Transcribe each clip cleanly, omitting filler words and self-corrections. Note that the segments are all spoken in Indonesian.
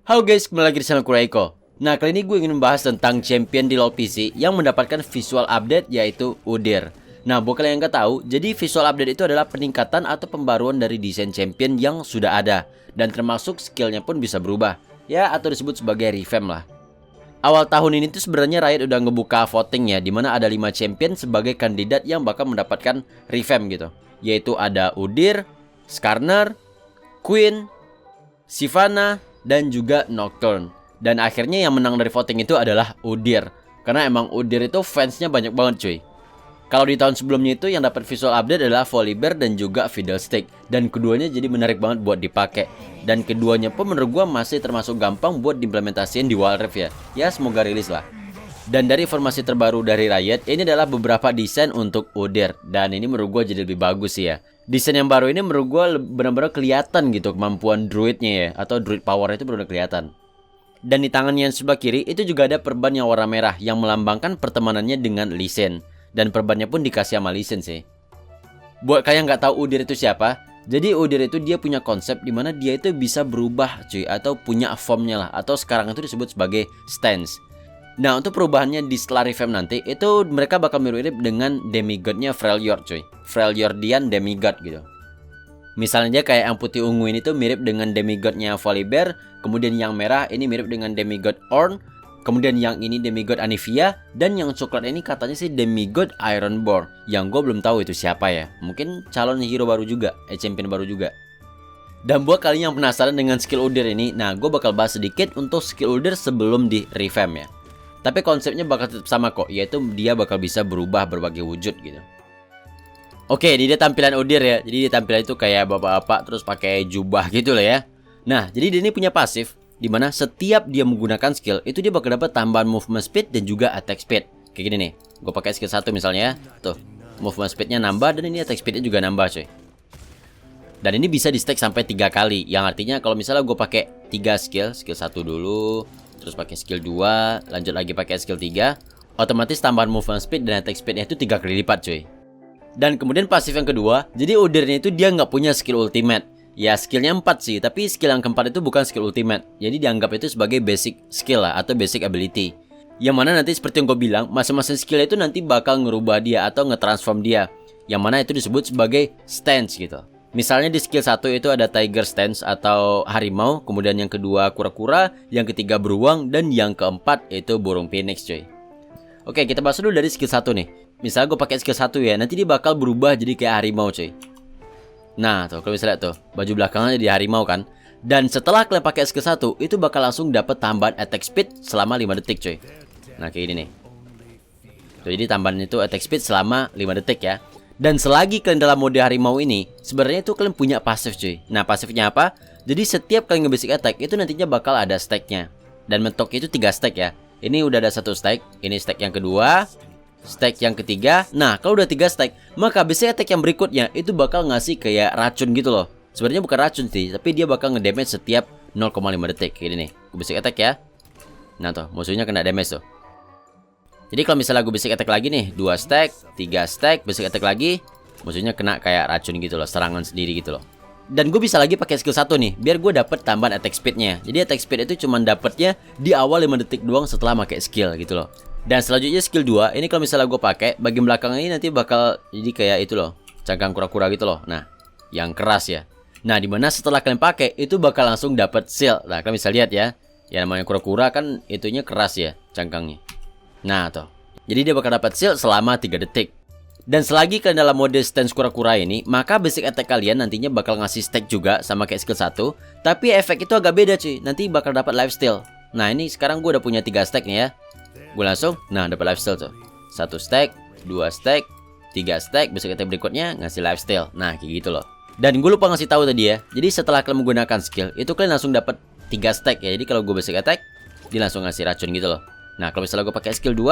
Halo guys, kembali lagi di channel Kuraiko. Nah, kali ini gue ingin membahas tentang champion di LoL PC yang mendapatkan visual update, yaitu Udyr. Nah, buat kalian yang nggak tahu, jadi visual update itu adalah peningkatan atau pembaruan dari desain champion yang sudah ada, dan termasuk skillnya pun bisa berubah, ya, atau disebut sebagai revamp lah. Awal tahun ini tuh sebenarnya Riot udah ngebuka voting ya, dimana ada 5 champion sebagai kandidat yang bakal mendapatkan revamp gitu, yaitu ada Udyr, Skarner, Queen, Shyvana, dan juga Nocturne. Dan akhirnya yang menang dari voting itu adalah Udyr, karena emang Udyr itu fansnya banyak banget cuy. Kalau di tahun sebelumnya itu yang dapat visual update adalah Volibear dan juga Fiddlestick, dan keduanya jadi menarik banget buat dipakai. Dan keduanya pun menurut gua masih termasuk gampang buat diimplementasiin di Wild Rift ya. Ya semoga rilis lah. Dan dari informasi terbaru dari Riot, ini adalah beberapa desain untuk Udyr, dan ini menurut gua jadi lebih bagus sih ya. Desain yang baru ini menurut gua benar-benar kelihatan gitu kemampuan druidnya ya, atau druid power itu benar-benar kelihatan. Dan di tangannya yang sebelah kiri itu juga ada perban yang warna merah yang melambangkan pertemanannya dengan Lee Sin. Dan perbannya pun dikasih sama Lee Sin sih. Buat kalian nggak tahu Udyr itu siapa, jadi Udyr itu dia punya konsep dimana dia itu bisa berubah cuy, atau punya formnya lah, atau sekarang itu disebut sebagai stance. Nah, untuk perubahannya di setelah revamp nanti, itu mereka bakal mirip dengan demigodnya Freljord cuy. Freljordian demigod gitu. Misalnya aja kayak yang putih ungu ini tuh mirip dengan demigodnya Volibear, kemudian yang merah ini mirip dengan demigod Ornn, kemudian yang ini demigod Anivia, dan yang coklat ini katanya sih demigod Ironborn, yang gue belum tahu itu siapa ya. Mungkin calon hero baru juga, champion baru juga. Dan buat kalian yang penasaran dengan skill Udyr ini, nah gue bakal bahas sedikit untuk skill Udyr sebelum di revamp ya. Tapi konsepnya bakal tetap sama kok, yaitu dia bakal bisa berubah berbagai wujud gitu. Oke, ini dia tampilan Udyr ya. Jadi dia tampilan itu kayak bapak-bapak terus pakai jubah gitu lah ya. Nah, jadi dia ini punya pasif dimana setiap dia menggunakan skill itu dia bakal dapat tambahan movement speed dan juga attack speed. Kayak gini nih. Gue pakai skill 1 misalnya ya. Tuh, movement speednya nambah dan ini attack speednya juga nambah coy. Dan ini bisa di stack sampai 3 kali. Yang artinya kalau misalnya gue pakai 3 skill, skill 1 dulu, terus pakai skill 2, lanjut lagi pakai skill 3, otomatis tambahan movement speed dan attack speednya itu 3 kali lipat cuy. Dan kemudian pasif yang kedua, jadi Udyrnya itu dia nggak punya skill ultimate. Ya skillnya 4 sih, tapi skill yang keempat itu bukan skill ultimate. Jadi dianggap itu sebagai basic skill lah, atau basic ability. Yang mana nanti seperti yang gue bilang, masing-masing skill itu nanti bakal ngerubah dia atau nge-transform dia. Yang mana itu disebut sebagai stance gitu. Misalnya di skill 1 itu ada tiger stance atau harimau, kemudian yang kedua kura-kura, yang ketiga beruang, dan yang keempat itu burung phoenix cuy. Oke, kita bahas dulu dari skill 1 nih. Misalnya gue pakai skill 1 ya, nanti dia bakal berubah jadi kayak harimau cuy. Nah, tuh kalau misalnya tuh, baju belakangnya jadi harimau kan. Dan setelah kalian pakai skill 1, itu bakal langsung dapat tambahan attack speed selama 5 detik cuy. Nah, kayak ini nih. Tuh, jadi tambahan itu attack speed selama 5 detik ya. Dan selagi kalian dalam mode harimau ini, sebenarnya itu kalian punya pasif cuy. Nah, pasifnya apa? Jadi setiap kalian nge-basic attack itu nantinya bakal ada stacknya. Dan mentoknya itu 3 stack ya. Ini udah ada 1 stack, ini stack yang kedua, stack yang ketiga. Nah, kalau udah 3 stack, maka basic attack yang berikutnya itu bakal ngasih kayak racun gitu loh. Sebenarnya bukan racun sih, tapi dia bakal ngedamage setiap 0,5 detik. Kayak gini nih, basic attack ya. Nah tuh, musuhnya kena damage tuh. Jadi kalau misalnya gue basic attack lagi nih, 2 stack, 3 stack, basic attack lagi, musuhnya kena kayak racun gitu loh, serangan sendiri gitu loh. Dan gue bisa lagi pakai skill 1 nih, biar gue dapet tambahan attack speednya. Jadi attack speed itu cuma dapetnya di awal 5 detik doang setelah pakai skill gitu loh. Dan selanjutnya skill 2, ini kalau misalnya gue pakai, bagian belakang ini nanti bakal jadi kayak itu loh, cangkang kura-kura gitu loh. Nah, yang keras ya. Nah, dimana setelah kalian pakai, itu bakal langsung dapet shield. Nah, kalian bisa lihat ya, yang namanya kura-kura kan itunya keras ya, cangkangnya. Nah tuh, jadi dia bakal dapat shield selama 3 detik. Dan selagi kalian dalam mode stance kura-kura ini, maka basic attack kalian nantinya bakal ngasih stack juga sama kayak skill 1. Tapi efek itu agak beda cuy, nanti bakal dapat lifesteal. Nah ini sekarang gue udah punya 3 stack nih ya. Gue langsung, nah dapat lifesteal tuh. 1 stack, 2 stack, 3 stack, basic attack berikutnya ngasih lifesteal. Nah kayak gitu loh. Dan gue lupa ngasih tahu tadi ya, jadi setelah kalian menggunakan skill, itu kalian langsung dapat 3 stack ya. Jadi kalau gue basic attack, dia langsung ngasih racun gitu loh. Nah, kalau misalnya gue pakai skill 2,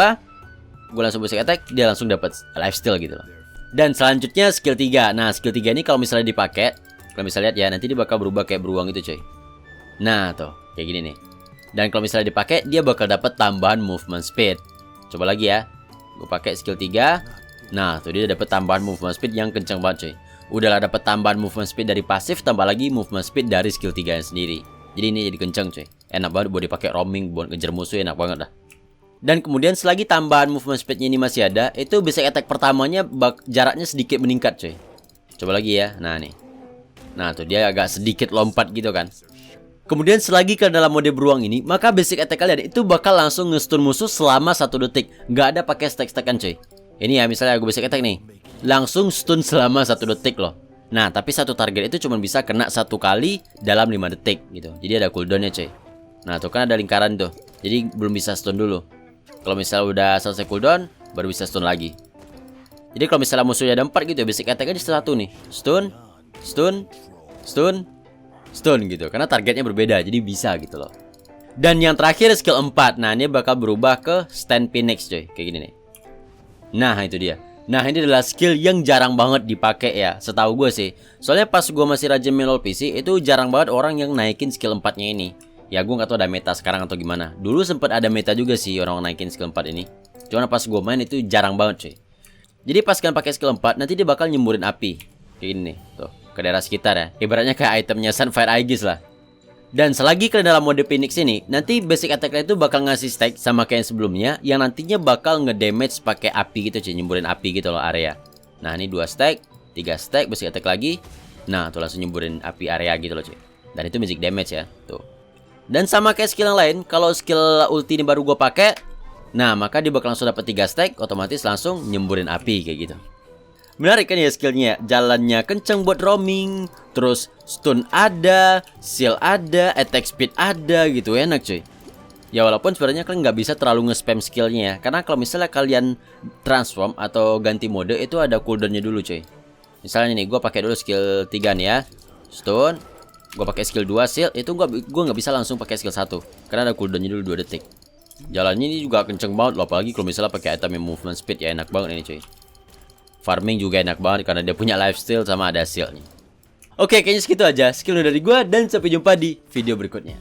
gue langsung basic attack, dia langsung dapat lifesteal gitu loh. Dan selanjutnya skill 3. Nah, skill 3 ini kalau misalnya dipakai, kalau misalnya lihat ya, nanti dia bakal berubah kayak beruang gitu, coy. Nah, tuh, kayak gini nih. Dan kalau misalnya dipakai, dia bakal dapat tambahan movement speed. Coba lagi ya. Gue pakai skill 3. Nah, tuh dia dapat tambahan movement speed yang kencang banget, coy. Udahlah dapat tambahan movement speed dari pasif, tambah lagi movement speed dari skill 3 sendiri. Jadi ini jadi kencang, coy. Enak banget buat dipakai roaming, buat ngejar musuh, enak banget dah. Dan kemudian selagi tambahan movement speednya ini masih ada, itu basic attack pertamanya jaraknya sedikit meningkat coy. Coba lagi ya, nah nih. Nah tuh dia agak sedikit lompat gitu kan. Kemudian selagi kalian dalam mode beruang ini, maka basic attack kalian itu bakal langsung nge-stun musuh selama 1 detik. Nggak ada pakai stack-stackan coy. Ini ya misalnya gue basic attack nih, langsung stun selama 1 detik loh. Nah tapi satu target itu cuma bisa kena 1 kali dalam 5 detik gitu. Jadi ada cooldownnya coy. Nah tuh kan ada lingkaran tuh, jadi belum bisa stun dulu. Kalau misalnya udah selesai cooldown, baru bisa stun lagi. Jadi kalau misalnya musuhnya ada 4 gitu ya, basic attack aja 1 nih. Stun, stun, stun, stun gitu. Karena targetnya berbeda, jadi bisa gitu loh. Dan yang terakhir skill 4. Nah ini bakal berubah ke Stand Phoenix coy, kayak gini nih. Nah itu dia. Nah ini adalah skill yang jarang banget dipakai ya, setahu gue sih. Soalnya pas gue masih rajin main LoL PC, itu jarang banget orang yang naikin skill 4-nya ini. Ya gue gak tahu ada meta sekarang atau gimana. Dulu sempet ada meta juga sih orang naikin skill 4 ini. Cuma pas gue main itu jarang banget cuy. Jadi pas kalian pakai skill 4, nanti dia bakal nyemburin api. Kayak gini nih, tuh, ke daerah sekitar ya. Ibaratnya kayak itemnya Sunfire Aegis lah. Dan selagi kalian dalam mode Phoenix ini, nanti basic attack kalian itu bakal ngasih stack sama kayak yang sebelumnya, yang nantinya bakal ngedamage pakai api gitu cuy, nyemburin api gitu loh area. Nah ini 2 stack, 3 stack basic attack lagi. Nah tuh langsung nyemburin api area gitu loh cuy. Dan itu magic damage ya, tuh. Dan sama kayak skill yang lain, kalau skill ulti ini baru gue pakai, nah maka dia bakal langsung dapat 3 stack, otomatis langsung nyemburin api kayak gitu. Menarik kan ya skillnya, jalannya kenceng buat roaming, terus stun ada, seal ada, attack speed ada gitu, enak cuy. Ya walaupun sebenarnya kalian nggak bisa terlalu nge-spam skillnya ya, karena kalau misalnya kalian transform atau ganti mode itu ada cooldownnya dulu cuy. Misalnya nih, gue pakai dulu skill 3 nih ya, stun, gue pakai skill 2 seal, itu gue nggak bisa langsung pakai skill 1 karena ada cooldownnya dulu 2 detik. Jalannya ini juga kenceng banget loh, apalagi kalau misalnya pakai item yang movement speed ya enak banget ini cuy. Farming juga enak banget karena dia punya lifesteal sama ada seal nih. Oke, kayaknya segitu aja skill dari gue dan sampai jumpa di video berikutnya.